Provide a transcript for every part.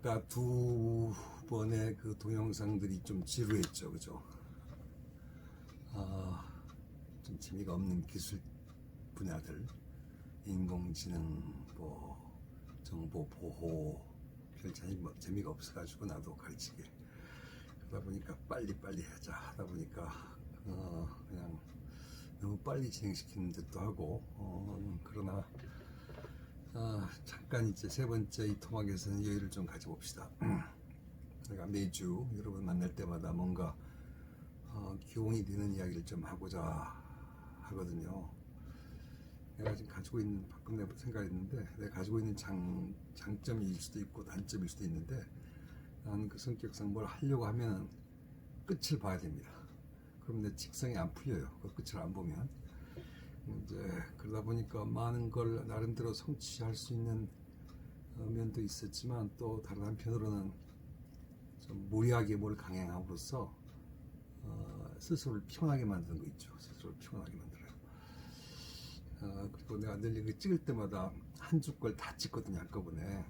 아까 두 번의 그 동영상들이 좀 지루했죠, 그죠? 좀 재미가 없는 기술 분야들, 인공지능, 뭐 정보 보호, 별 재미가 없어가지고 나도 가르치게. 그러다 보니까 빨리 하자 하다 보니까 그냥 너무 빨리 진행시키는 듯도 하고, 그러나 잠깐 이제 세 번째 이 토막에서는 여유를 좀 가져봅시다. 내가 매주 여러분 만날 때마다 뭔가 기용이 되는 이야기를 좀 하고자 하거든요. 내가 지금 가지고 있는, 방금 내가 생각했는데, 내가 가지고 있는 장점일 수도 있고 단점일 수도 있는데, 나는 그 성격상 뭘 하려고 하면 끝을 봐야 됩니다. 그럼 내 직성이 안 풀려요. 그 끝을 안 보면. 이제 그러다 보니까 많은 걸 나름대로 성취할 수 있는 면도 있었지만, 또 다른 한편으로는 좀 무리하게 뭘 강행함으로써 스스로를 피곤하게 만드는 거 있죠. 스스로를 피곤하게 만들어요. 그리고 내가 늘 이거 찍을 때마다 한 줄 걸 다 찍거든요, 한꺼번에.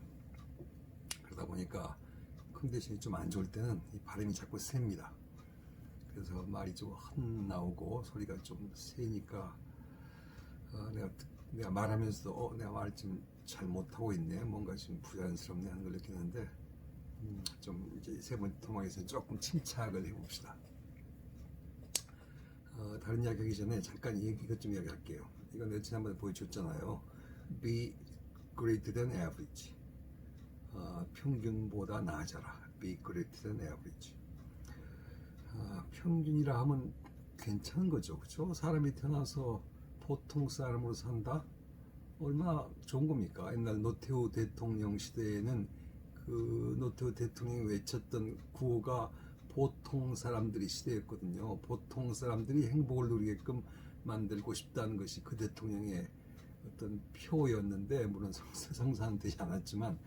그러다 보니까 컨디션이 좀 안 좋을 때는 이 발음이 자꾸 셉니다. 그래서 말이 좀 헛나오고 소리가 좀 세니까 내가 말하면서도 내가 말을 좀 잘 못하고 있네, 뭔가 좀 부자연스럽네 하는 걸 느끼는데, 좀 이제 세 번째 토막에서 조금 침착을 해봅시다. 다른 이야기 하기 전에 잠깐 이것 좀 이야기할게요. 이건 내가 지난번에 보여줬잖아요. Be greater than average. 평균보다 나아져라. Be greater than average. 평균이라 하면 괜찮은 거죠, 그렇죠? 사람이 태어나서 보통 사람으로 산다? 얼마나 좋은 겁니까? 옛날 노태우 대통령 시대에는 그 노태우 대통령이 외쳤던 구호가 보통 사람들이 시대였거든요. 보통 사람들이 행복을 누리게끔 만들고 싶다는 것이 그 대통령의 어떤 표였는데, 물론 성사는 되지 않았지만,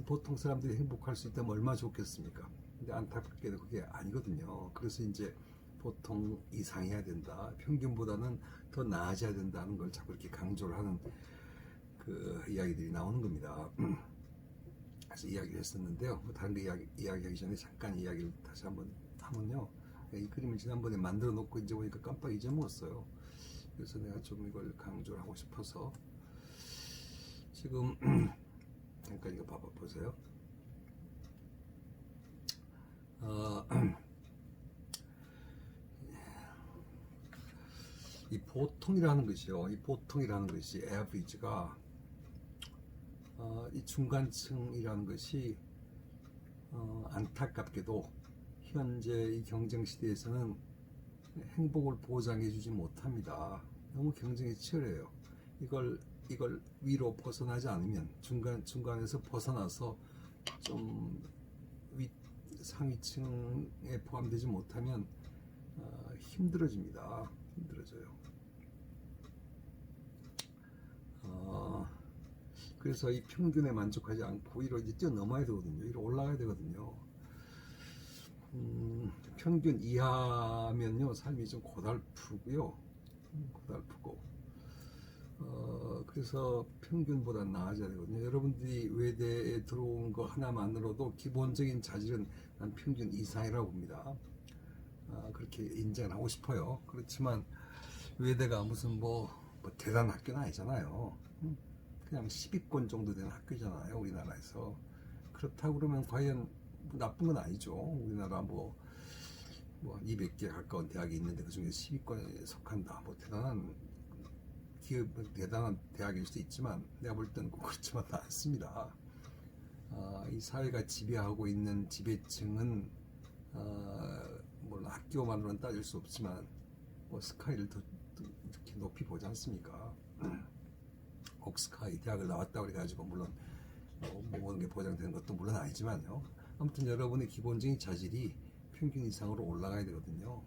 보통 사람들이 행복할 수 있다면 얼마나 좋겠습니까? 근데 안타깝게도 그게 아니거든요. 그래서 이제 보통 이상해야 된다, 평균보다는 더 나아져야 된다는 걸 자꾸 이렇게 강조를 하는 그 이야기들이 나오는 겁니다. 그래서 이야기를 했었는데요. 뭐 다른 거 이야기하기 전에 잠깐 이야기를 다시 한번 하면요. 이 그림을 지난번에 만들어 놓고 이제 보니까 깜빡 잊어먹었어요. 그래서 내가 좀 이걸 강조를 하고 싶어서 지금 잠깐 이거 보세요. 이 보통이라는 것이요. 이 보통이라는 것이 average가 이 중간층이라는 것이 안타깝게도 현재 이 경쟁 시대에서는 행복을 보장해 주지 못합니다. 너무 경쟁이 치열해요. 이걸 위로 벗어나지 않으면, 중간에서 벗어나서 좀 상위층에 포함되지 못하면 힘들어집니다. 힘들어져요. 그래서 이 평균에 만족하지 않고 위로 이제 뛰어넘어야 되거든요. 위로 올라가야 되거든요. 평균 이하면요, 삶이 좀 고달프고요. 고달프고. 그래서 평균보다 나아져야 되거든요. 여러분들이 외대에 들어온 거 하나만으로도 기본적인 자질은 난 평균 이상이라고 봅니다. 그렇게 인정을 하고 싶어요. 그렇지만 외대가 무슨 뭐 대단한 학교는 아니잖아요. 그냥 10위권 정도 되는 학교잖아요, 우리나라에서. 그렇다고 그러면 과연 나쁜 건 아니죠. 우리나라 뭐 200개 가까운 대학이 있는데 그 중에 10위권에 속한다, 뭐 대단한 대학일 수도 있지만, 내가 볼 때는 꼭 그렇지만 않습니다. 이 사회가 지배하고 있는 지배층은 물론 학교만으로는 따질 수 없지만 뭐 스카이를 더 이렇게 높이 보지 않습니까? 꼭 스카이 대학을 나왔다고 그래가지고 물론 모든 게 보장되는 것도 물론 아니지만요. 아무튼 여러분의 기본적인 자질이 평균 이상으로 올라가야 되거든요.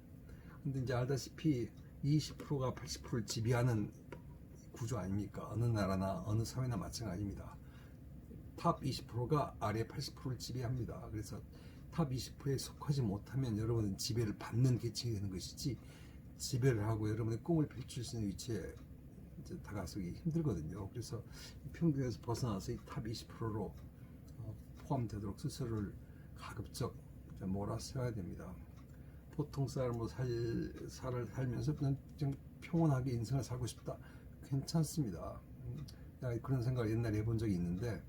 근데 이제 알다시피 20%가 80%를 지배하는 구조 아닙니까? 어느 나라나 어느 사회나 마찬가지입니다. 탑 20%가 아래 80%를 지배합니다. 그래서 탑 20%에 속하지 못하면 여러분은 지배를 받는 계층이 되는 것이지, 지배를 하고 여러분의 꿈을 펼칠 수 있는 위치에 이제 다가서기 힘들거든요. 그래서 평균에서 벗어나서 이 탑 20%로 포함되도록 스스로를 가급적 몰아세워야 됩니다. 보통 사람으로 살면서 그냥 좀 평온하게 인생을 살고 싶다. 괜찮습니다. 그런 생각을 옛날에 해본 적이 있는데,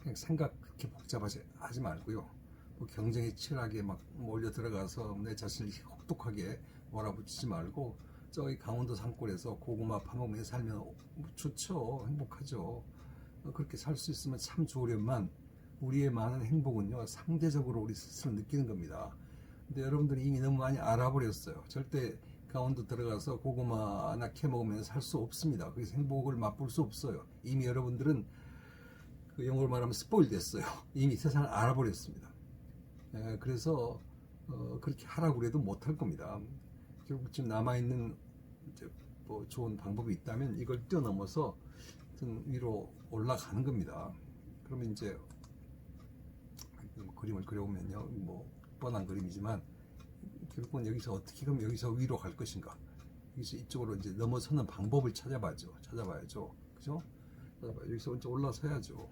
그냥 생각 그렇게 복잡하지 하지 말고요. 뭐 경쟁에 치열하게 막 몰려 들어가서 내 자신을 혹독하게 몰아붙이지 말고, 저기 강원도 산골에서 고구마 파먹으며 살면 좋죠. 행복하죠. 그렇게 살 수 있으면 참 좋으련만, 우리의 많은 행복은요 상대적으로 우리 스스로 느끼는 겁니다. 근데 여러분들이 이미 너무 많이 알아버렸어요. 절대 강원도 들어가서 고구마나 캐 먹으면 살 수 없습니다. 그래서 행복을 맛볼 수 없어요. 이미 여러분들은 그 영어로 말하면 스포일 됐어요. 이미 세상을 알아버렸습니다. 그래서 그렇게 하라고 해도 못할 겁니다. 결국 지금 남아있는 뭐 좋은 방법이 있다면 이걸 뛰어넘어서 위로 올라가는 겁니다. 그러면 이제 그림을 그려보면요, 뭐 뻔한 그림이지만 결국은 여기서 어떻게 하면 여기서 위로 갈 것인가, 여기서 이쪽으로 이제 넘어서는 방법을 찾아봐야죠. 그죠? 여기서 이제 올라서야죠.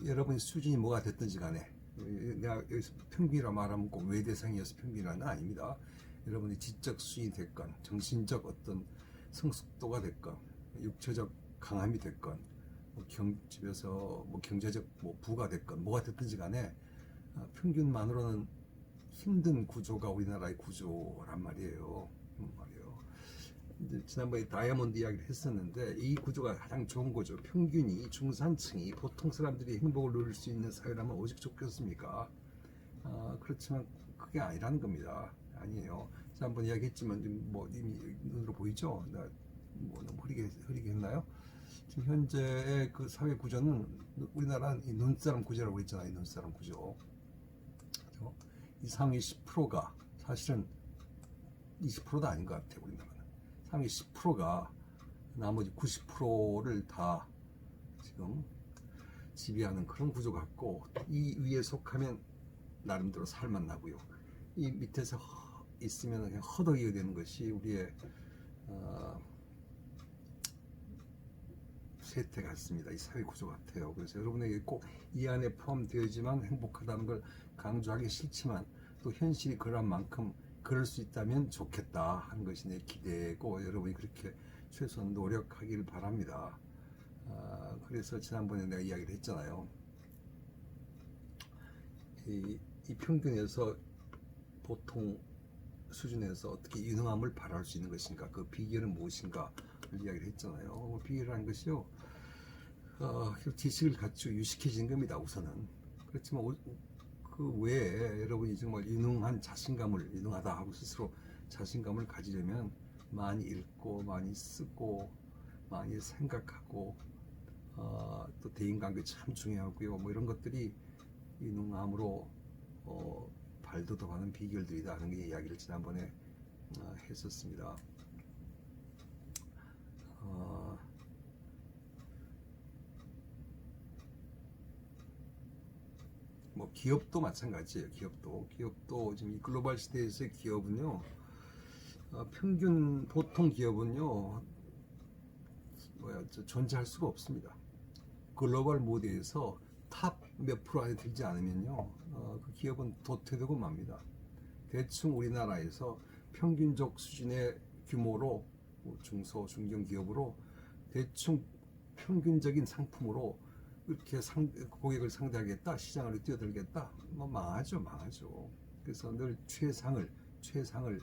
여러분의 수준이 뭐가 됐든지 간에, 내가 여기서 평균이라 말하면 꼭 외대상이어서 평균이라는 건 아닙니다. 여러분의 지적 수준이 됐건, 정신적 어떤 성숙도가 됐건, 육체적 강함이 됐건, 집에서 뭐 경제적 뭐 부가 됐건 뭐가 됐든지 간에 평균만으로는 힘든 구조가 우리나라의 구조란 말이에요. 이제 지난번에 다이아몬드 이야기를 했었는데, 이 구조가 가장 좋은 거죠. 평균이, 중산층이, 보통 사람들이 행복을 누릴 수 있는 사회라면 오직 좋겠습니까? 그렇지만 그게 아니라는 겁니다. 아니에요. 지난번 이야기했지만 뭐 이미 눈으로 보이죠? 뭐 너무 흐리게 했나요? 지금 현재의 그 사회 구조는, 우리나라는 이 눈사람 구조라고 했잖아요. 이 눈사람 구조. 이 상위 10%가 사실은 20%도 아닌 것 같아요. 우리나라는 상위 10%가 나머지 90%를 다 지금 지배하는 그런 구조 같고, 이 위에 속하면 나름대로 살맛나고요, 이 밑에서 있으면 그냥 허덕이게 되는 것이 우리의 세태 같습니다. 이 사회 구조 같아요. 그래서 여러분에게 꼭 이 안에 포함되어야지만 행복하다는 걸 강조하기 싫지만, 또 현실이 그런 만큼 그럴 수 있다면 좋겠다 하는 것이 내 기대고, 여러분이 그렇게 최소한 노력하길 바랍니다. 그래서 지난번에 내가 이야기를 했잖아요. 이 평균에서, 보통 수준에서 어떻게 유능함을 발휘할 수 있는 것인가, 그 비결은 무엇인가 이야기를 했잖아요. 비결이라는 것이요, 지식을 갖추고 유식해진 겁니다. 우선은. 그렇지만 그 외에 여러분이 정말 유능하다 하고 스스로 자신감을 가지려면 많이 읽고, 많이 쓰고, 많이 생각하고, 또 대인관계 참 중요하고요. 뭐 이런 것들이 유능함으로 발돋움하는 비결들이다 하는 게 이야기를 지난번에 했었습니다. 뭐 기업도 마찬가지예요. 기업도 지금 이 글로벌 시대에서의 기업은요, 보통 기업은요, 존재할 수가 없습니다. 글로벌 모드에서 탑 몇 프로 안에 들지 않으면요, 그 기업은 도태되고 맙니다. 대충 우리나라에서 평균적 수준의 규모로, 중소 중견 기업으로 대충 평균적인 상품으로 이렇게 고객을 상대하겠다, 시장을 뛰어들겠다, 뭐 망하죠. 그래서 늘 최상을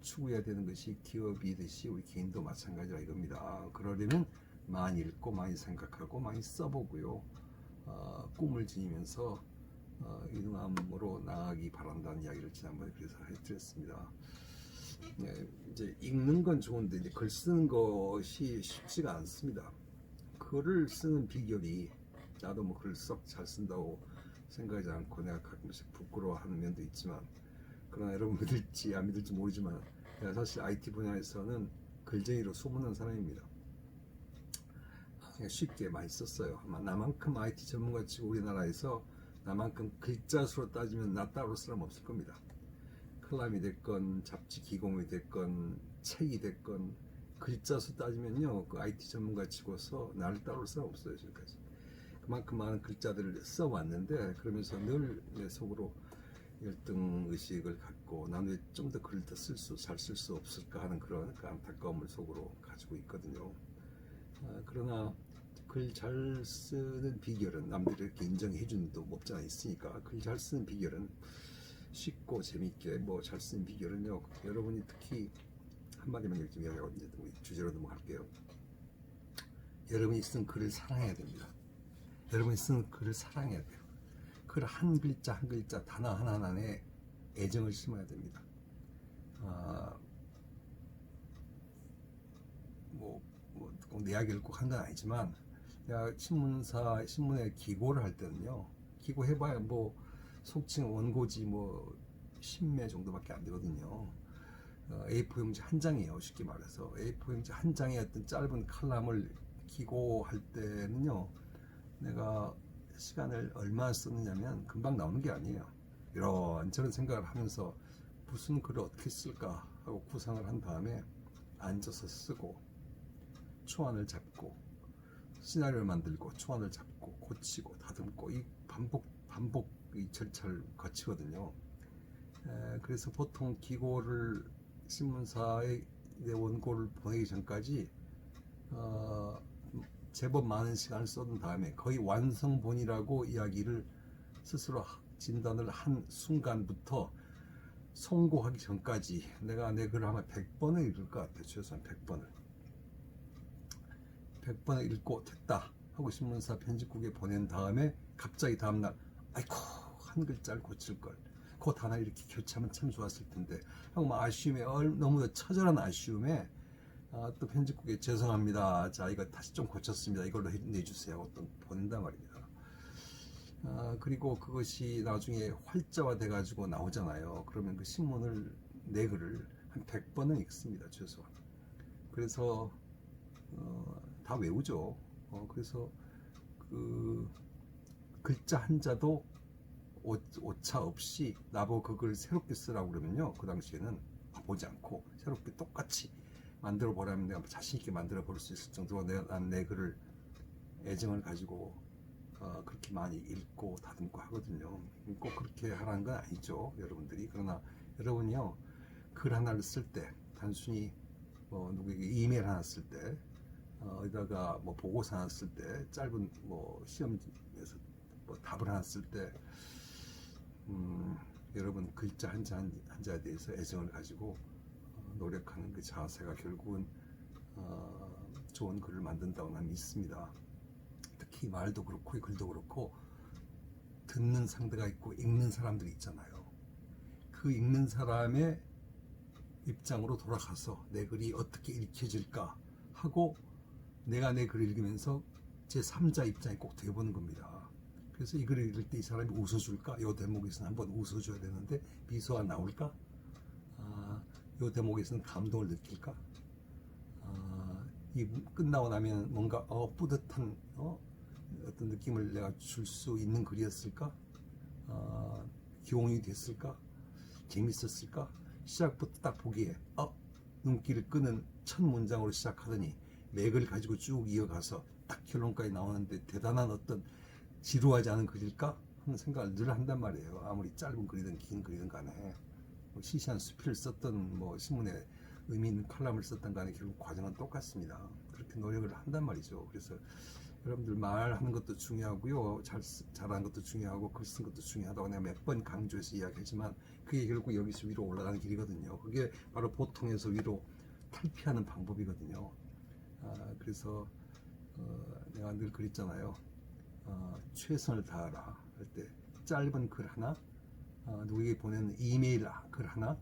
추구해야 되는 것이 기업이듯이 우리 개인도 마찬가지라 이겁니다. 그러려면 많이 읽고, 많이 생각하고, 많이 써보고요, 꿈을 지니면서 유능함으로 나아가기 바란다는 이야기를 지난번에 그래서 해드렸습니다. 네, 이제 읽는 건 좋은데, 이제 글 쓰는 것이 쉽지가 않습니다. 글을 쓰는 비결이, 나도 뭐 글 썩 잘 쓴다고 생각하지 않고 내가 가끔씩 부끄러워하는 면도 있지만, 그러나 여러분 믿을지 안 믿을지 모르지만, 내가 사실 IT 분야에서는 글쟁이로 소문난 사람입니다. 그냥 쉽게 많이 썼어요. 아마 나만큼 IT 전문가 치고 우리나라에서 나만큼 글자 수로 따지면 나 따로 사람 없을 겁니다. 클람이 됐건, 잡지 기공이 됐건, 책이 됐건, 글자 수 따지면요, 그 IT 전문가 치고서 나를 따라올 사람 없어요 지금까지. 그만큼 많은 글자들을 써왔는데, 그러면서 늘 내 속으로 열등 의식을 갖고 난 왜 좀 더 글을 더 잘 쓸 수 없을까 하는 그런 그 안타까움을 속으로 가지고 있거든요. 그러나 글 잘 쓰는 비결은, 남들이 이렇게 인정해 주는 도 없지 않아 있으니까, 글 잘 쓰는 비결은 쉽고 재밌게 뭐 잘 쓰는 비결은요, 여러분이 특히 한마디만 이렇게 이야기하고 이제 주제로 넘어갈게요. 여러분이 쓴 글을 사랑해야 됩니다. 여러분이 쓴 글을 사랑해야 돼요. 글 한 글자 한 글자 단어 하나하나에 애정을 심어야 됩니다. 꼭 내 이야기를 꼭 한 건 아니지만, 내가 신문에 기고를 할 때는요, 기고해봐야 뭐 속칭 원고지 뭐 10매 정도밖에 안 되거든요. A4 용지 한 장이에요. 쉽게 말해서 A4 용지 한 장의 어떤 짧은 칼럼을 기고할 때는요, 내가 시간을 얼마나 썼느냐면 금방 나오는 게 아니에요. 이런저런 생각을 하면서 무슨 글을 어떻게 쓸까 하고 구상을 한 다음에 앉아서 쓰고, 초안을 잡고, 시나리오를 만들고, 초안을 잡고, 고치고, 다듬고, 이 반복 이 절차를 거치거든요. 그래서 보통 기고를 신문사에 내 원고를 보내기 전까지 제법 많은 시간을 쏟은 다음에 거의 완성본이라고 이야기를 스스로 진단을 한 순간부터 송고하기 전까지 내가 내 글을 아마 100번을 읽을 것 같아요. 최소한 100번을 읽고 됐다 하고 신문사 편집국에 보낸 다음에 갑자기 다음날 아이고 한 글자를 고칠걸, 그 단어 이렇게 교체하면 참 좋았을 텐데 하고 막 아쉬움에, 너무 처절한 아쉬움에 또 편집국에 죄송합니다, 자 이거 다시 좀 고쳤습니다, 이걸로 내주세요 하고 또 보낸단 말입니다. 그리고 그것이 나중에 활자화 돼 가지고 나오잖아요. 그러면 그 신문을, 내 글을 한 100번은 읽습니다 최소한. 그래서 다 외우죠. 그래서 그 글자 한자도 오차 없이 나보고 그걸 새롭게 쓰라고 그러면요, 그 당시에는 보지 않고 새롭게 똑같이 만들어 보라면 내가 자신 있게 만들어 볼 수 있을 정도로 난 내 글을 애정을 가지고 그렇게 많이 읽고 다듬고 하거든요. 꼭 그렇게 하라는 건 아니죠, 여러분들이. 그러나 여러분이요, 글 하나를 쓸 때, 단순히 뭐 누구에게 이메일 하나 쓸 때, 어디다가 뭐 보고서 하나 쓸 때, 짧은 뭐 시험에서 뭐 답을 하나 쓸 때, 여러분 글자 한자에 대해서 애정을 가지고 노력하는 그 자세가 결국은 좋은 글을 만든다고 난 믿습니다. 특히 말도 그렇고 글도 그렇고 듣는 상대가 있고 읽는 사람들이 있잖아요. 그 읽는 사람의 입장으로 돌아가서 내 글이 어떻게 읽혀질까 하고 내가 내 글을 읽으면서 제3자 입장이 꼭 되어보는 겁니다. 그래서 이 글을 읽을 때 이 사람이 웃어줄까? 이 대목에서는 한번 웃어줘야 되는데 미소가 나올까? 이 대목에서는 감동을 느낄까? 이 끝나고 나면 뭔가 뿌듯한 어떤 느낌을 내가 줄 수 있는 글이었을까? 기용이 됐을까? 재밌었을까? 시작부터 딱 보기에 눈길을 끄는 첫 문장으로 시작하더니 맥을 가지고 쭉 이어가서 딱 결론까지 나오는데 대단한 어떤 지루하지 않은 글일까 하는 생각을 늘 한단 말이에요. 아무리 짧은 글이든 긴 글이든 간에 뭐 시시한 수필을 썼던 뭐 신문에 의미 있는 칼럼을 썼던 간에 결국 과정은 똑같습니다. 그렇게 노력을 한단 말이죠. 그래서 여러분들 말하는 것도 중요하고요, 잘하는 것도 중요하고 글 쓴 것도 중요하다고 내가 몇 번 강조해서 이야기하지만 그게 결국 여기서 위로 올라가는 길이거든요. 그게 바로 보통에서 위로 탈피하는 방법이거든요. 그래서 내가 늘 그랬잖아요. 최선을 다하라 할 때 짧은 글 하나, 누구에게 보내는 이메일 글 하나,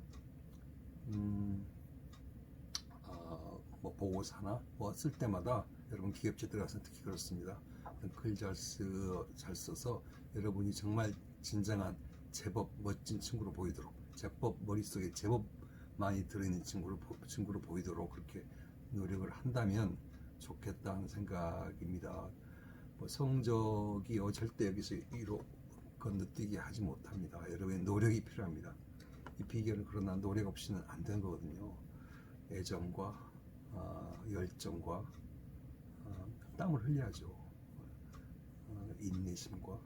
뭐 보고서 하나 뭐 쓸 때마다 여러분 기업체 들어가서 특히 그렇습니다. 글 잘 써서 여러분이 정말 진정한 제법 멋진 친구로 보이도록, 제법 머릿속에 제법 많이 들어있는 친구로 보이도록 그렇게 노력을 한다면 좋겠다는 생각입니다. 뭐 성적이요 절대 여기서 위로 건너뛰게 하지 못합니다. 여러분의 노력이 필요합니다. 이 비결은 그러나 노력 없이는 안 되는 거거든요. 애정과 열정과 땀을 흘려야죠. 인내심과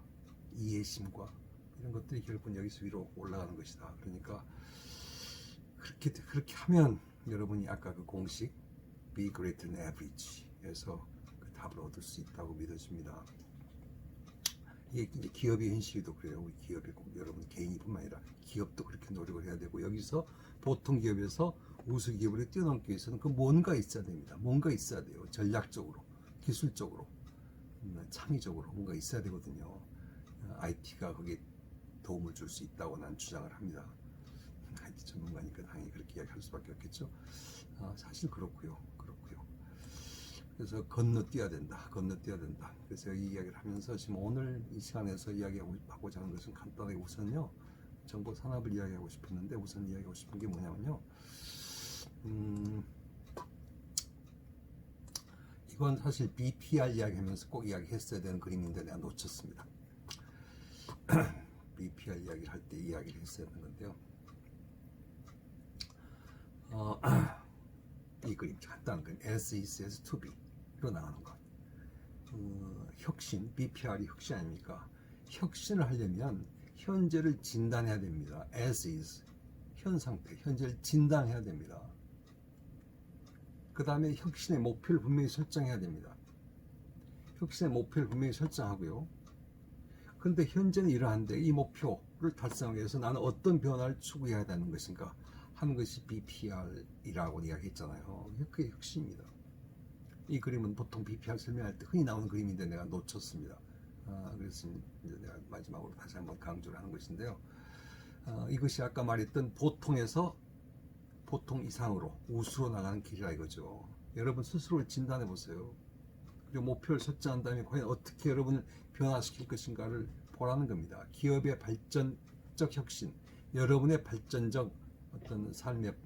이해심과 이런 것들이 결국은 여기서 위로 올라가는 것이다. 그러니까 그렇게 하면 여러분이 아까 그 공식 be greater than average에서 그 답을 얻을 수 있다고 믿어집니다. 이게 이제 기업의 현실도 그래요. 우리 기업이 여러분 개인뿐만 아니라 기업도 그렇게 노력을 해야 되고, 여기서 보통 기업에서 우수 기업을 뛰어넘기 위해서는 그 뭔가 있어야 됩니다. 뭔가 있어야 돼요. 전략적으로, 기술적으로, 창의적으로 뭔가 있어야 되거든요. IT가 거기에 도움을 줄 수 있다고 난 주장을 합니다. IT 전문가니까 당연히 그렇게 이야기할 수밖에 없겠죠. 사실 그렇고요. 그래서 건너뛰어야 된다. 그래서 여기 이야기를 하면서 지금 오늘 이 시간에서 이야기하고자 하는 것은 간단하게 우선요, 정보 산업을 이야기하고 싶었는데, 우선 이야기하고 싶은 게 뭐냐면요, 이건 사실 BPR 이야기하면서 꼭 이야기했어야 되는 그림인데 내가 놓쳤습니다. BPR 이야기를 할 때 이야기를 했어야 되는 건데요. 이 그림 간단한 건 as is as to be로 나가는 것. 혁신, BPR이 혁신 아닙니까? 혁신을 하려면 현재를 진단해야 됩니다. as is, 현 상태, 현재를 진단해야 됩니다. 그 다음에 혁신의 목표를 분명히 설정해야 됩니다. 혁신의 목표를 분명히 설정하고요. 그런데 현재는 이러한데 이 목표를 달성하기 위해서 나는 어떤 변화를 추구해야 되는 것인가 하는 것이 BPR이라고 이야기했잖아요. 그게 혁신입니다. 이 그림은 보통 BPR 설명할 때 흔히 나오는 그림인데 내가 놓쳤습니다. 그래서 이제 내가 마지막으로 다시 한번 강조를 하는 것인데요. 이것이 아까 말했던 보통에서 보통 이상으로 우수로 나가는 길이라 이거죠. 여러분 스스로를 진단해 보세요. 그리고 목표를 설정한 다음에 과연 어떻게 여러분을 변화시킬 것인가를 보라는 겁니다. 기업의 발전적 혁신, 여러분의 발전적 어떤 삶의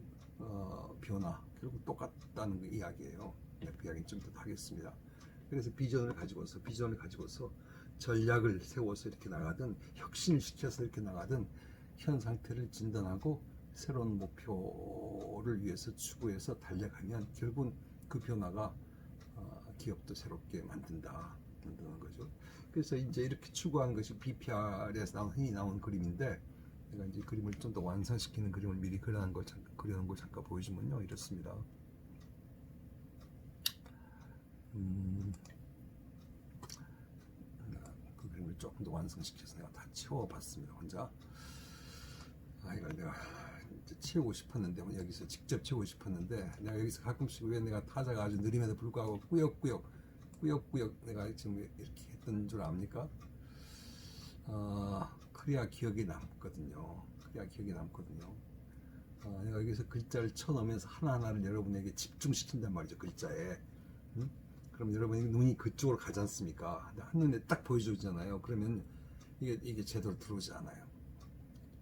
변화, 결국 똑같다는 그 이야기예요. 그 이야기는 좀 더 하겠습니다. 그래서 비전을 가지고서 전략을 세워서 이렇게 나가든 혁신을 시켜서 이렇게 나가든 현 상태를 진단하고 새로운 목표를 위해서 추구해서 달려가면 결국은 그 변화가 기업도 새롭게 만드는 거죠. 그래서 이제 이렇게 추구하는 것이 BPR에서 흔히 나온 그림인데, 내가 이제 그림을 좀 더 완성시키는 그림을 미리 그려놓은 걸 잠깐 보여주면요, 이렇습니다. 그 그림을 조금 더 완성시켜서 내가 다 채워봤습니다, 혼자. 이걸 내가 채우고 싶었는데, 여기서 직접 채우고 싶었는데, 내가 여기서 가끔씩 왜 내가 타자가 아주 느림에도 불구하고 꾸역꾸역 내가 지금 이렇게 했던 줄 압니까? 그래야 기억이 남거든요. 내가 여기서 글자를 쳐넣으면서 하나하나를 여러분에게 집중시킨단 말이죠, 글자에. 그럼 여러분이 눈이 그쪽으로 가지 않습니까? 한눈에 딱 보여주잖아요. 그러면 이게 제대로 들어오지 않아요.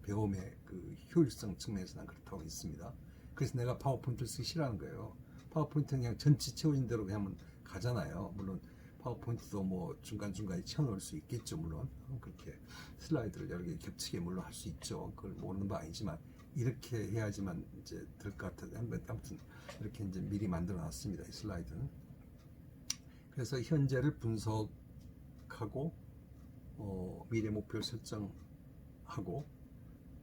배움의 그 효율성 측면에서 난 그렇다고 있습니다. 그래서 내가 파워포인트를 쓰기 싫어하는 거예요. 파워포인트는 그냥 전체 채워진 대로 그냥 가잖아요. 물론 파워포인트도 뭐 중간중간에 채워넣을 수 있겠죠. 물론 그렇게 슬라이드를 여러 개 겹치게 물론 할 수 있죠. 그걸 모르는 바 아니지만 이렇게 해야지만 이제 될 것 같아서 아무튼 이렇게 이제 미리 만들어 놨습니다. 이 슬라이드는. 그래서 현재를 분석하고 미래 목표를 설정하고,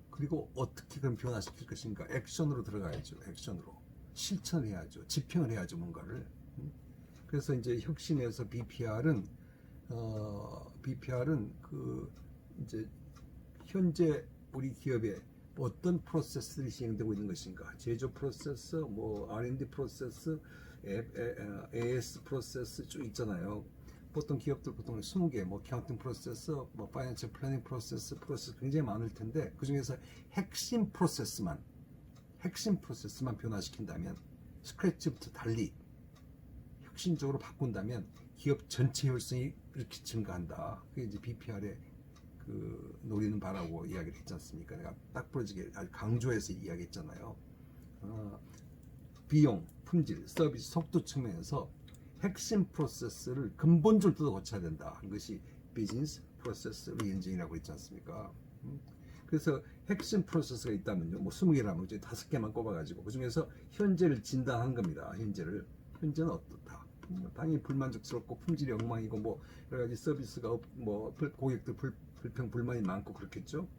그리고 어떻게 그럼 변화시킬 것인가, 액션으로 들어가야죠. 액션으로 실천을 해야죠. 집행을 해야죠, 뭔가를. 그래서 이제 혁신에서 BPR은 그 이제 현재 우리 기업에 어떤 프로세스들이 진행되고 있는 것인가, 제조 프로세스, 뭐 R&D 프로세스, AS 프로세스 쭉 있잖아요. 보통 기업들 보통 20개, 뭐 카운팅 프로세스, 뭐 파이낸셜 플래닝 프로세스 굉장히 많을 텐데, 그 중에서 핵심 프로세스만 변화시킨다면, 스크래치부터 달리 혁신적으로 바꾼다면 기업 전체 효율성이 이렇게 증가한다. 그게 이제 BPR의 그 노리는 바라고 이야기를 했지 않습니까? 내가 딱 부러지게 아주 강조해서 이야기했잖아요. 비용, 품질, 서비스, 속도 측면에서 핵심 프로세스를 근본적으로 뜯어 고쳐야 된다. 이것이 비즈니스 프로세스 리엔진이라고 했지 않습니까? 그래서 핵심 프로세스가 있다면요. 뭐 20개라면 이제 5개만 꼽아가지고 그 중에서 현재를 진단한 겁니다. 현재는 어떻다. 당연히 불만족스럽고 품질이 엉망이고 뭐 여러 가지 서비스가 뭐 고객들 불평 불만이 많고 그렇겠죠.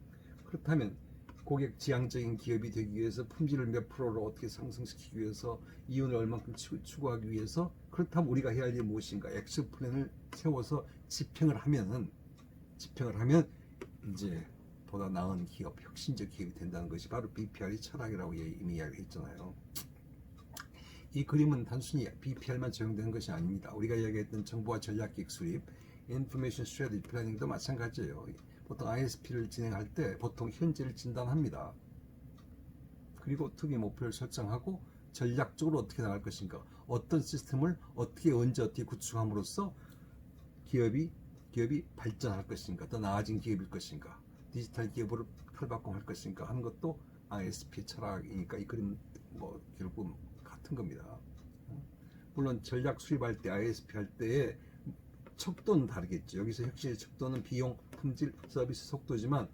그렇다면 고객 지향적인 기업이 되기 위해서 품질을 몇 프로로 어떻게 상승시키기 위해서 이윤을 얼만큼 추구하기 위해서 그렇다면 우리가 해야 할 일이 무엇인가 액션 플랜을 세워서 집행을 하면 이제 보다 나은 기업, 혁신적 기업이 된다는 것이 바로 BPR의 철학이라고 이미 이야기했잖아요. 이 그림은 단순히 BPR만 적용되는 것이 아닙니다. 우리가 이야기했던 정보와 전략기획 수립, Information Strategy Planning도 마찬가지예요. 보통 ISP를 진행할 때 보통 현재를 진단합니다. 그리고 투기 목표를 설정하고 전략적으로 어떻게 나갈 것인가, 어떤 시스템을 어떻게 언제 어떻게 구축함으로써 기업이 발전할 것인가, 더 나아진 기업일 것인가, 디지털 기업으로 탈바꿈할 것인가 하는 것도 ISP 철학이니까 이 그림 뭐 결국 같은 겁니다. 물론 전략 수립할 때 ISP 할 때의 척도는 다르겠죠. 여기서 혁신의 척도는 비용, 품질, 서비스 속도지만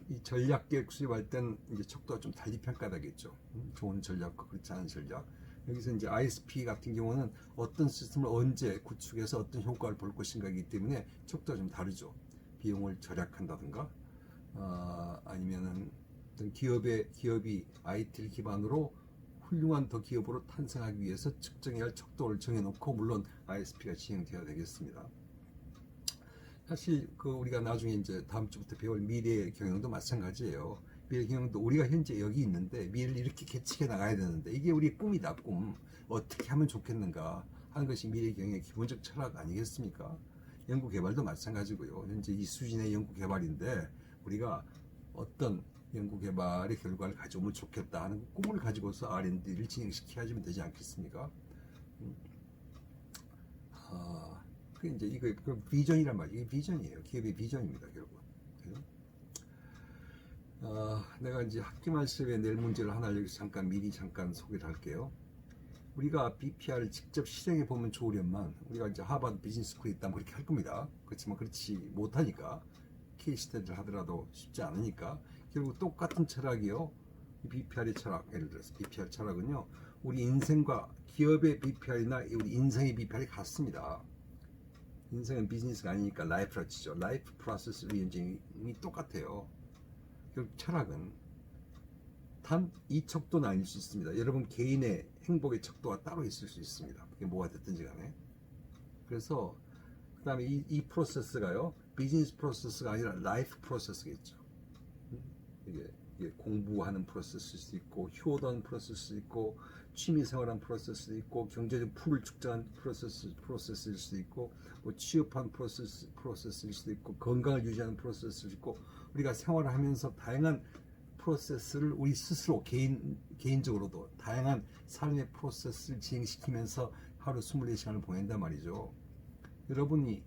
이 전략 계획 수립할 때는 이제 척도가 좀 달리 평가되겠죠. 좋은 전략과 그렇지 않은 전략. 여기서 이제 ISP 같은 경우는 어떤 시스템을 언제 구축해서 어떤 효과를 볼 것인가이기 때문에 척도가 좀 다르죠. 비용을 절약한다든가, 아니면은 어떤 기업이 IT를 기반으로 훌륭한 더 기업으로 탄생하기 위해서 측정해야 할 척도를 정해놓고 물론 ISP가 진행되어야 되겠습니다. 사실 우리가 나중에 이제 다음 주부터 배울 미래 경영도 마찬가지예요. 미래 경영도 우리가 현재 여기 있는데 미래를 이렇게 개척해 나가야 되는데 이게 우리의 꿈이다. 꿈. 어떻게 하면 좋겠는가 하는 것이 미래 경영의 기본적 철학 아니겠습니까? 연구개발도 마찬가지고요. 현재 이 수준의 연구개발인데 우리가 어떤 연구개발의 결과를 가져오면 좋겠다 하는 꿈을 가지고서 R&D를 진행시켜야지면 되지 않겠습니까? 그게 이제 이거 비전이란 말이에요. 이게 비전이에요. 기업의 비전입니다, 결국. 내가 이제 학기 말씀에 낼 문제를 하나 여기서 미리 잠깐 소개를 할게요. 우리가 BPR을 직접 실행해 보면 좋으련만 우리가 이제 하버드 비즈니스 스쿨에 있다면 그렇게 할 겁니다. 그렇지만 그렇지 못하니까 케이스 스터디를 하더라도 쉽지 않으니까 결국 똑같은 철학이요. BPR의 철학, 예를 들어서 BPR 철학은요, 우리 인생과 기업의 BPR이나 우리 인생의 BPR이 같습니다. 인생은 비즈니스가 아니니까 라이프라 치죠. 라이프 프로세스 리엔지닝이 똑같아요. 결국 철학은 단 이 척도는 아닐 수 있습니다. 여러분 개인의 행복의 척도가 따로 있을 수 있습니다. 그게 뭐가 됐든지 간에. 그래서 그 다음에 이 프로세스가요, 비즈니스 프로세스가 아니라 라이프 프로세스겠죠. 이게 공부하는 프로세스일 수도 있고, 효도하는 프로세스도 있고, 취미생활한 프로세스도 있고, 경제적 풀을 축적한 프로세스일 수도 있고, 뭐 취업한 프로세스일 수도 있고, 건강을 유지하는 프로세스일 수도 있고, 우리가 생활을 하면서 다양한 프로세스를 우리 스스로 개인적으로도 다양한 삶의 프로세스를 진행시키면서 하루 24시간을 보낸단 말이죠. 여러분이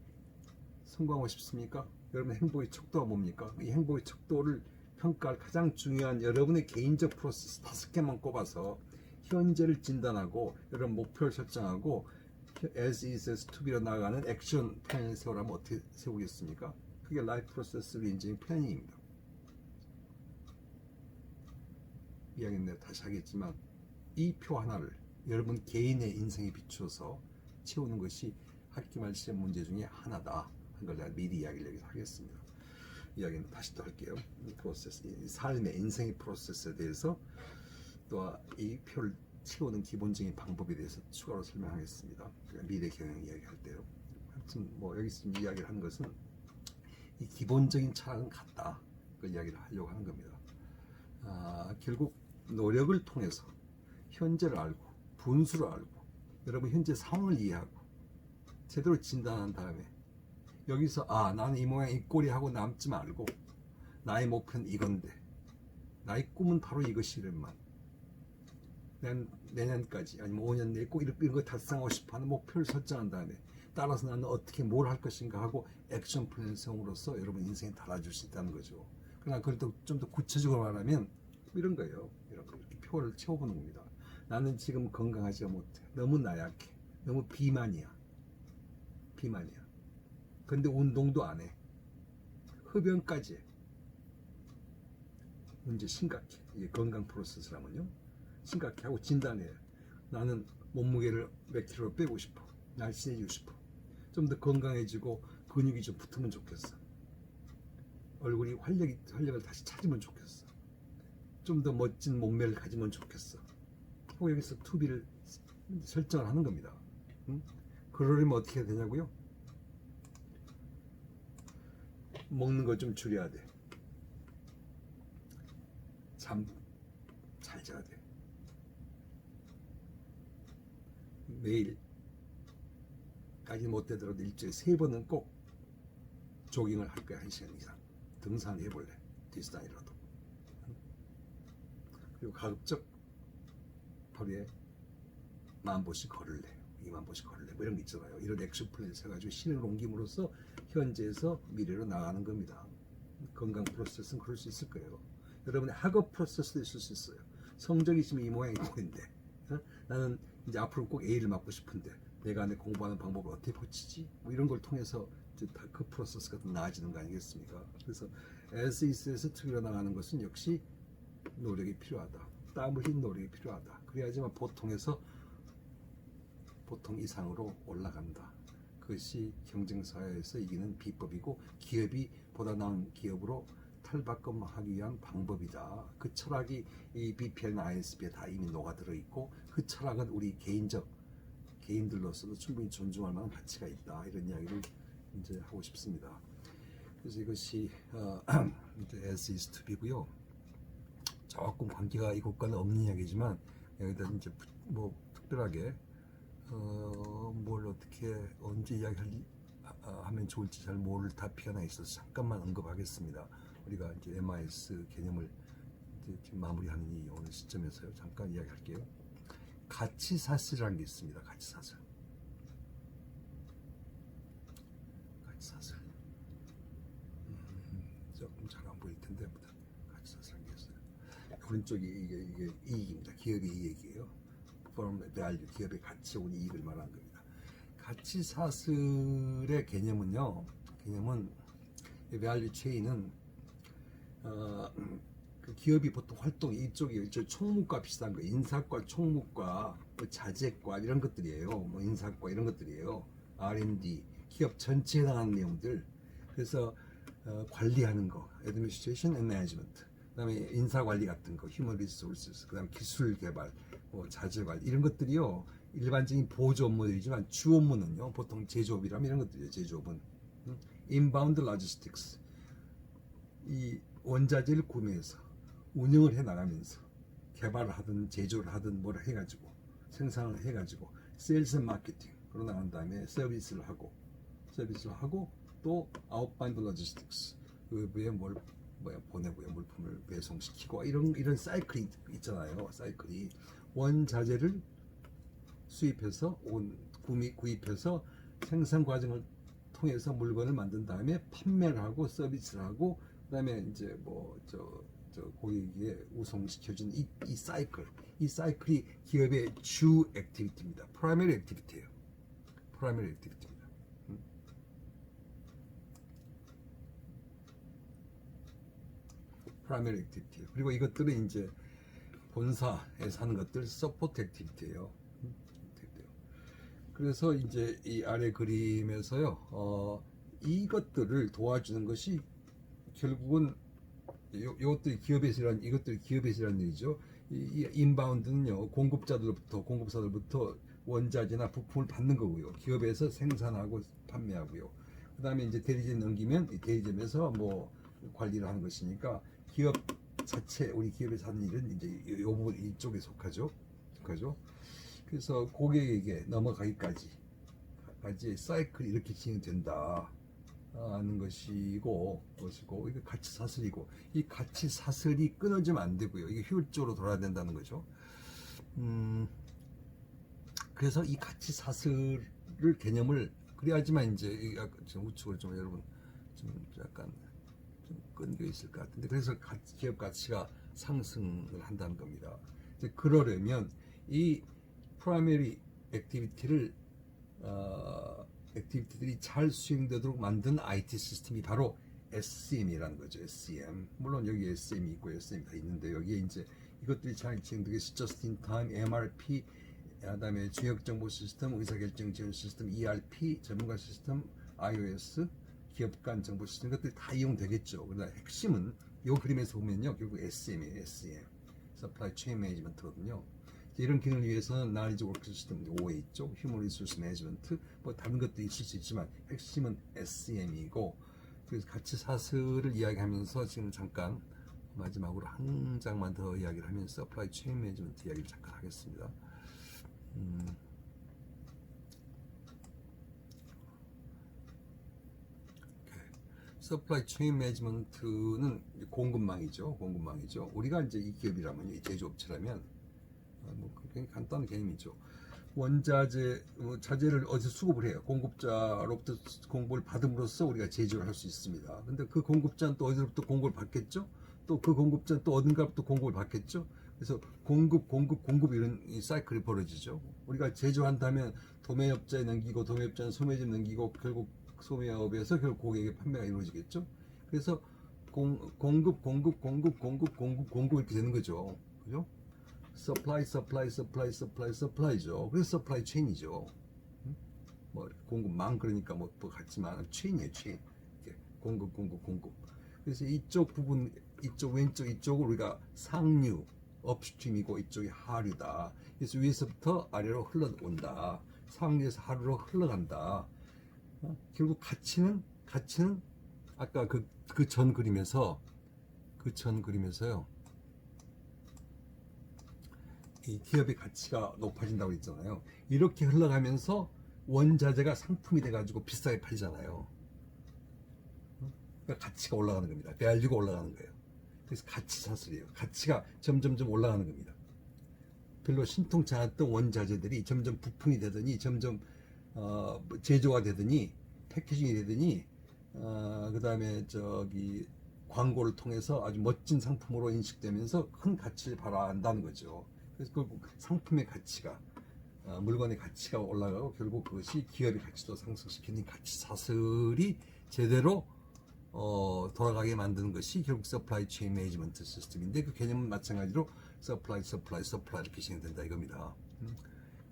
성공하고 싶습니까? 여러분의 행복의 척도가 뭡니까? 이 행복의 척도를 평가할 가장 중요한 여러분의 개인적 프로세스 5개만 꼽아서 현재를 진단하고 여러분 목표를 설정하고 as is as to be로 나아가는 액션 플랜을 세우라면 어떻게 세우겠습니까? 그게 라이프 프로세스 리엔지닝 플래닝입니다. 이야기는 내가 다시 하겠지만 이 표 하나를 여러분 개인의 인생에 비추어서 채우는 것이 학기 말 시험 문제 중에 하나다 한 걸 내가 미리 이야기를 여기서 하겠습니다. 이야기는 다시 또 할게요. 이 프로세스, 이 삶의 인생의 프로세스에 대해서 또 이 표를 채우는 기본적인 방법에 대해서 추가로 설명하겠습니다. 미래 경영 이야기할 때요. 하여튼 뭐 여기서 이야기를 하는 것은 이 기본적인 철학은 같다. 그 이야기를 하려고 하는 겁니다. 결국 노력을 통해서 현재를 알고 분수를 알고 여러분 현재 상황을 이해하고 제대로 진단한 다음에 여기서 나는 이 모양 이 꼴이 하고 남지 말고 나의 목표는 이건데 나의 꿈은 바로 이것이련만 내년까지 아니면 5년 내에 꼭 이런 거 달성하고 싶어하는 목표를 설정한 다음에 따라서 나는 어떻게 뭘 할 것인가 하고 액션 플랜을 세움으로써 여러분 인생이 달라질 수 있다는 거죠. 그러나 그래도 좀 더 구체적으로 말하면 이런 거예요. 이렇게 표를 채워보는 겁니다. 나는 지금 건강하지 못해. 너무 나약해. 너무 비만이야. 근데 운동도 안 해. 흡연까지 해. 문제 심각해. 이게 건강 프로세스라면요. 심각해 하고 진단해요. 나는 몸무게를 몇 킬로 빼고 싶어. 날씬해지고 싶어. 좀 더 건강해지고 근육이 좀 붙으면 좋겠어. 얼굴이 활력을 다시 찾으면 좋겠어. 좀 더 멋진 몸매를 가지면 좋겠어. 하고 여기서 투비를 설정을 하는 겁니다. 응? 그러려면 어떻게 해야 되냐고요? 먹는 거 좀 줄여야 돼. 잠 잘 자야 돼. 매일까지 못 되더라도 일주일에 3번은 꼭 조깅을 할 거야. 1시간 이상. 등산해 볼래. 뒷산이라도. 그리고 가급적 하루에 10,000보씩 걸을래. 20,000보씩 걸을래. 뭐 이런 게 있잖아요. 이런 액션 플랜을 해가지고 실행을 옮김으로써 현재에서 미래로 나가는 겁니다. 건강 프로세스는 그럴 수 있을 거예요. 여러분의 학업 프로세스도 있을 수 있어요. 성적이 있으면 이 모양이 보인대. 나는 이제 앞으로 꼭 A를 맞고 싶은데 내가 내 공부하는 방법을 어떻게 고치지? 뭐 이런 걸 통해서 이제 그 프로세스가 더 나아지는 거 아니겠습니까? 그래서 SES에서 특유로 나가는 것은 역시 노력이 필요하다. 땀을 흘린 노력이 필요하다. 그래야지만 보통에서 보통 이상으로 올라간다. 그것이 경쟁사회에서 이기는 비법이고 기업이 보다 나은 기업으로 탈바꿈하기 위한 방법이다. 그 철학이 이 BPL나 ISB에 다 이미 녹아들어 있고 그 철학은 우리 개인들로서도 충분히 존중할 만한 가치가 있다. 이런 이야기를 이제 하고 싶습니다. 그래서 이것이 이제 as is to be고요. 조금 관계가 이것과는 없는 이야기지만 여기다 이제 뭐 특별하게 뭘 어떻게 언제 이야기하면 좋을지 잘 모를 답이 하나 있어서 잠깐만 언급하겠습니다. 우리가 이제 MIS 개념을 이제 지금 마무리하는 이 오늘 시점에서요. 잠깐 이야기할게요. 가치사슬이라는 게 있습니다. 가치사슬. 가치사슬. 조금 잘 안 보일 텐데 가치사슬이라는 게 있어요. 오른쪽이 이게 이익입니다. 기업의 이익이에요. from value, 기업의 가치 혹은 이익을 말하는 겁니다. 가치사슬의 개념은 value chain은 그 기업이 보통 활동이 이쪽이 총무과 비슷한 거, 인사과, 총무과, 뭐 자재과 이런 것들이에요. 뭐 인사과 이런 것들이에요. R&D, 기업 전체에 해당하는 내용들. 그래서 관리하는 거, administration and management. 그다음에 인사 관리 같은 거, human resources. 그다음에 기술 개발, 뭐 자재 관리 이런 것들이요. 일반적인 보조 업무들이지만 주 업무는요. 보통 제조업이라면 이런 것들이에요. 제조업은 inbound logistics. 이 원자재를 구매해서 운영을 해 나가면서 개발을 하든 제조를 하든 뭐라 해가지고 생산을 해가지고 세일즈 마케팅 그러고 나간 다음에 서비스를 하고 또 아웃바운드 로지스틱스 그 외에 뭘 보내고요 물품을 배송시키고 이런 사이클이 있잖아요. 사이클이 원자재를 수입해서 구입해서 생산 과정을 통해서 물건을 만든 다음에 판매를 하고 서비스를 하고 그다음에 이제 저 고객에게 우송시켜준 이 사이클이 기업의 주 액티비티입니다. 프라이머리 액티비티예요. 프라이머리 액티비티입니다. 프라이머리 액티비티. 그리고 이것들은 이제 본사에서 하는 것들 서포트 액티비티예요. 그래서 이제 이 아래 그림에서요. 이것들을 도와주는 것이 결국은 이것들이 기업에서 일하는 일이죠. 이 인바운드는요, 공급사들부터 원자재나 부품을 받는 거고요. 기업에서 생산하고 판매하고요. 그 다음에 이제 대리점 넘기면 이 대리점에서 뭐 관리를 하는 것이니까 기업 자체, 우리 기업에서 하는 일은 이제 이 부분 이쪽에 속하죠. 그래서 고객에게 넘어가기까지 사이클이 이렇게 진행된다. 하는 것이고 이게 가치 사슬이고 이 가치 사슬이 끊어지면 안 되고요. 이게 효율적으로 돌아야 된다는 거죠. 그래서 이 가치 사슬을 개념을 그래야지만 이제 우측을 좀 여러분 좀 약간 좀 끊겨 있을 것 같은데 그래서 기업 가치가 상승을 한다는 겁니다. 이제 그러려면 이 프라이머리 액티비티들이 잘 수행되도록 만든 IT 시스템이 바로 SCM이라는 거죠. SCM. 물론 여기 SCM이 있고 SCM이 다 있는데 여기에 이제 이것들이 잘 진행되겠어. Just in time, MRP, 그다음에 주역 정보 시스템, 의사결정 지원 시스템, ERP, 전문가 시스템, iOS, 기업 간 정보 시스템 것들이 다 이용되겠죠. 그러나 핵심은 이 그림에서 보면요, 결국 SCM이에요. SCM, Supply Chain Management거든요. 이런 기능을 위해서는 Knowledge Work System 5에 있죠. Human Resource Management, 뭐 다른 것도 있을 수 있지만 핵심은 SCM이고, 그래서 가치 사슬을 이야기하면서 지금 잠깐 마지막으로 한 장만 더 이야기를 하면서 Supply Chain Management 이야기를 잠깐 하겠습니다. 서플라이 체인 매니지먼트는 공급망이죠. 공급망이죠. 우리가 이제 이 기업이라면, 이 제조업체라면 뭐 굉장히 간단한 개념이죠. 원자재, 자재를 어디서 수급을 해요. 공급자로부터 공급을 받음으로써 우리가 제조를 할 수 있습니다. 근데 그 공급자는 또 어디로부터 공급을 받겠죠? 또 그 공급자는 또 어딘가부터 공급을 받겠죠? 그래서 공급 이런 이 사이클이 벌어지죠. 우리가 제조한다면 도매업자에 넘기고, 도매업자는 소매점에 넘기고, 결국 소매업에서 결국 고객에게 판매가 이루어지겠죠. 그래서 공급 이렇게 되는 거죠. 그죠? supply죠. 그래서 supply chain이죠. 뭐 공급망 그러니까 뭐 같지만 체인이에요, 체인. 공급. 그래서 이쪽 부분, 이쪽 왼쪽 이쪽을 우리가 상류, 업스트림이고 이쪽이 하류다. 그래서 위에서부터 아래로 흘러온다. 상류에서 하류로 흘러간다. 결국 가치는 아까 그 전 그림에서요. 이 기업의 가치가 높아진다고 했잖아요. 이렇게 흘러가면서 원자재가 상품이 돼가지고 비싸게 팔잖아요. 그러니까 가치가 올라가는 겁니다. 밸류가 올라가는 거예요. 그래서 가치 사슬이에요. 가치가 점점 올라가는 겁니다. 별로 신통치 않았던 원자재들이 점점 부품이 되더니, 점점 제조가 되더니, 패키징이 되더니, 그 다음에 저기 광고를 통해서 아주 멋진 상품으로 인식되면서 큰 가치를 발휘한다는 거죠. 그래서 결국 상품의 가치가, 물건의 가치가 올라가고 결국 그것이 기업의 가치도 상승시키는 가치 사슬이 제대로 돌아가게 만드는 것이 결국 서플라이 체인 매니지먼트 시스템인데, 그 개념은 마찬가지로 서플라이 이렇게 진행된다 이겁니다.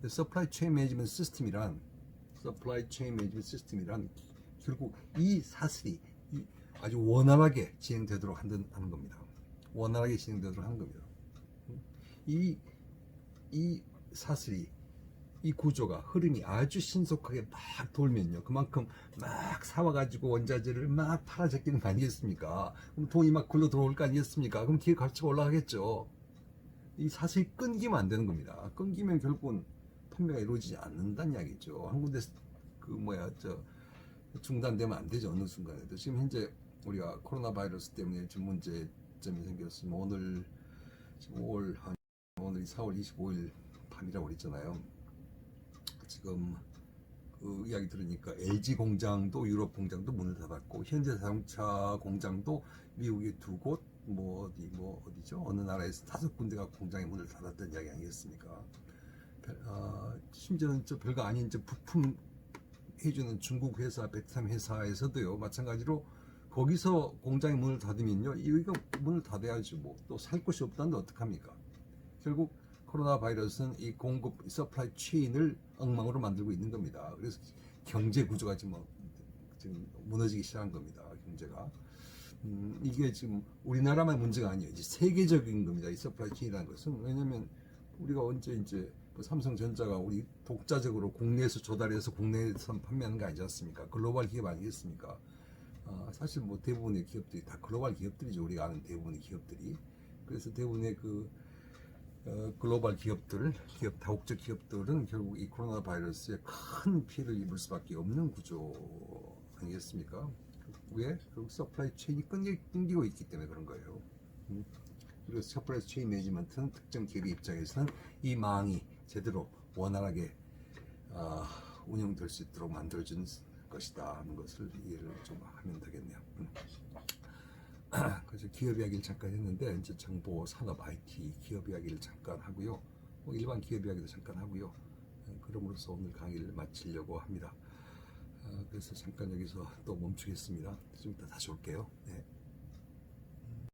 서플라이 체인 매니지먼트 시스템이란 결국 이 사슬이 아주 원활하게 진행되도록 하는 겁니다. 원활하게 진행되도록 하는 겁니다. 이 사슬이, 이 구조가, 흐름이 아주 신속하게 막 돌면요, 그만큼 막 사와가지고 원자재를 막 팔아 제끼는 거 아니겠습니까? 그럼 돈이 막 굴러 들어올 거 아니겠습니까? 그럼 기업 가치가 올라가겠죠. 이 사슬이 끊기면 안 되는 겁니다. 끊기면 결국은 판매가 이루어지지 않는다는 이야기죠. 한 군데 중단되면 안 되죠. 어느 순간에도. 지금 현재 우리가 코로나 바이러스 때문에 지금 문제점이 생겼으면 오늘이 4월 25일 밤이라고 그랬잖아요. 지금 그 이야기 들으니까 LG 공장도, 유럽 공장도 문을 닫았고, 현대자동차 공장도 미국에 2곳, 어디죠? 어느 나라에서 5군데가 공장의 문을 닫았던 이야기 아니겠습니까? 심지어는 별거 아닌 부품 해주는 중국 회사, 베트남 회사에서도요, 마찬가지로 거기서 공장의 문을 닫으면요, 이거 문을 닫아야지 또 살 곳이 없다는데 어떡합니까? 결국 코로나 바이러스는 이 공급, 서플라이 체인을 엉망으로 만들고 있는 겁니다. 그래서 경제 구조가 지금 무너지기 시작한 겁니다. 경제가. 이게 지금 우리나라만 문제가 아니에요. 이제 세계적인 겁니다. 이 서플라이 체인이라는 것은. 왜냐면 우리가 언제 삼성전자가 우리 독자적으로 국내에서 조달해서 국내에서 판매하는 거 아니지 않습니까? 글로벌 기업 아니겠습니까? 사실 대부분의 기업들이 다 글로벌 기업들이죠. 우리가 아는 대부분의 기업들이. 그래서 대부분의 글로벌 다국적 기업들은 결국 이 코로나 바이러스에 큰 피해를 입을 수밖에 없는 구조 아니겠습니까? 왜? 결국 서플라이 체인이 끊기고 있기 때문에 그런 거예요. 그래서 서플라이 체인 매니지먼트는 특정 기업의 입장에서는 이 망이 제대로 원활하게 운영될 수 있도록 만들어준 것이다 하는 것을 이해를 좀 하면 되겠네요. 그래서 기업 이야기를 잠깐 했는데, 이제 정보, 산업, IT 기업 이야기를 잠깐 하고요. 일반 기업 이야기도 잠깐 하고요. 그럼으로써 오늘 강의를 마치려고 합니다. 그래서 잠깐 여기서 또 멈추겠습니다. 좀 이따 다시 올게요. 네.